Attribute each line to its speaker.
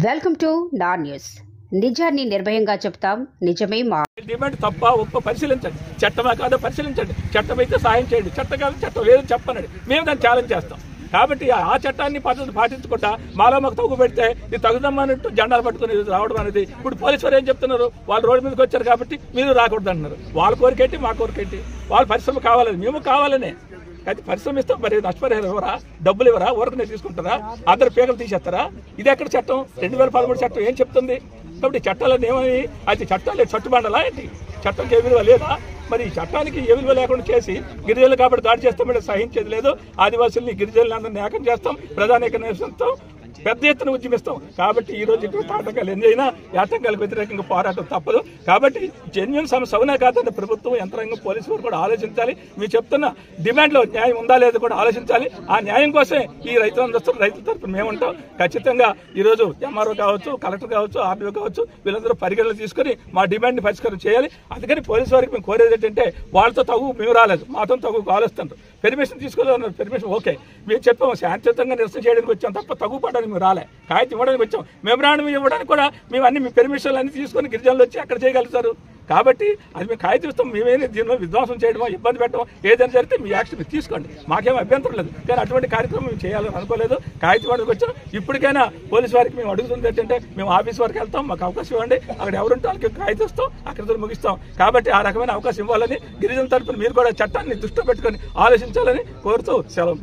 Speaker 1: Welcome to నా news. నిజాన్ని నిర్భయంగా చెప్తాం, నిజమే మా
Speaker 2: డిమాండ్. తప్ప ఒక్క పరిశీలించండి, చట్టమా కాదో పరిశీలించండి. చట్టం అయితే సాయం చేయండి, చట్టం కాదు చట్టం లేదని చెప్పనండి, మేము దాన్ని ఛాలెంజ్ చేస్తాం. కాబట్టి ఆ చట్టాన్ని పద్ధతి పాటించకుండా మాలో మాకు తగ్గు పెడితే ఇది తగుదమ్మన్నట్టు జెండాలు పట్టుకుని రావడం అనేది. ఇప్పుడు పోలీసు వారు ఏం చెప్తున్నారు, వాళ్ళు రోడ్డు మీదకి వచ్చారు కాబట్టి మీరు రాకూడదు అంటున్నారు. వాళ్ళ కోరికేంటి, మా కోరికేంటి? వాళ్ళ పరిశ్రమ కావాలని, మేము కావాలనే. అయితే పరిశ్రమ ఇస్తాం, మరి నష్టపరిహారం ఎవరా, డబ్బులు ఎవరా, ఊరకనే తీసుకుంటారా, అందరు పేగలు తీసేస్తారా? ఇది ఎక్కడ చట్టం? 2013 చట్టం ఏం చెప్తుంది? కాబట్టి చట్టాలను ఏమని, అయితే చట్టాలు చట్టుబండలా ఏంటి? చట్టంకి ఏ విలువ లేదా? మరి ఈ చట్టానికి ఏ విలువ లేకుండా చేసి గిరిజనులు కాబట్టి దాడి చేస్తామంటే సహించేది లేదు. ఆదివాసుల్ని గిరిజనులందరినీ ఏకం చేస్తాం, ప్రధానికం పెద్ద ఎత్తున ఉద్యమిస్తాం. కాబట్టి ఈ రోజు ఇటువంటి ఆటంకాలు ఎన్నైనా ఆటంకాలకు వ్యతిరేకంగా పోరాటం తప్పదు. కాబట్టి జెన్యున్ సమస్య అవునా కాదని ప్రభుత్వం, యంత్రాంగం, పోలీసు వారు కూడా ఆలోచించాలి. మీరు చెప్తున్న డిమాండ్లో న్యాయం ఉందా లేదా కూడా ఆలోచించాలి. ఆ న్యాయం కోసమే ఈ రైతుల తరఫున మేము ఉంటాం. ఖచ్చితంగా ఈ రోజు ఎంఆర్ఓ కావచ్చు, కలెక్టర్ కావచ్చు, ఆర్డీఓ కావచ్చు, వీళ్ళందరూ పరిగణలో తీసుకుని మా డిమాండ్ని పరిష్కారం చేయాలి. అందుకని పోలీసు వారికి మేము కోరేది ఏంటంటే, వాళ్ళతో తగు మేము రాలేదు, మాతో తగు ఆలోచిస్తుంటారు. పెర్మిషన్ తీసుకోవాలన్నారు, పెర్మిషన్ ఓకే, మేము చెప్పాము శాంతియుతంగా నిరసన చేయడానికి వచ్చాం తప్ప తగ్గుపడడానికి మేము రాలే. కాగితం ఇవ్వడానికి వచ్చాం, మెమరాండం ఇవ్వడానికి కూడా మేము అన్ని మీ పెర్మిషన్లు అన్ని తీసుకొని గిరిజనులు వచ్చి అక్కడ చేయగలుగుతారు. కాబట్టి అది మేము కాగితం ఇస్తాం. మేమేమి దీనిలో విధ్వంసం చేయడమో, ఇబ్బంది పెట్టడం ఏదైనా జరిగితే మీ యాక్షన్ మీరు తీసుకోండి, మాకేం అభ్యంతరం లేదు. కానీ అటువంటి కార్యక్రమం మేము చేయాలని అనుకోలేదు. కాగితం ఇవ్వడానికి వచ్చాం. ఇప్పటికైనా పోలీసు వారికి మేము అడుగుతుంది ఏంటంటే, మేము ఆఫీస్ వరకు వెళ్తాం, మాకు అవకాశం ఇవ్వండి, అక్కడ ఎవరుంటే వాళ్ళకి కాగితం ఇస్తాం, అక్కడ ముగిస్తాం. కాబట్టి ఆ రకమైన అవకాశం ఇవ్వాలని గిరిజన తరపున మీరు కూడా చట్టాన్ని దృష్టిలో పెట్టుకొని ఆలోచించాలని కోరుతూ సెలవు.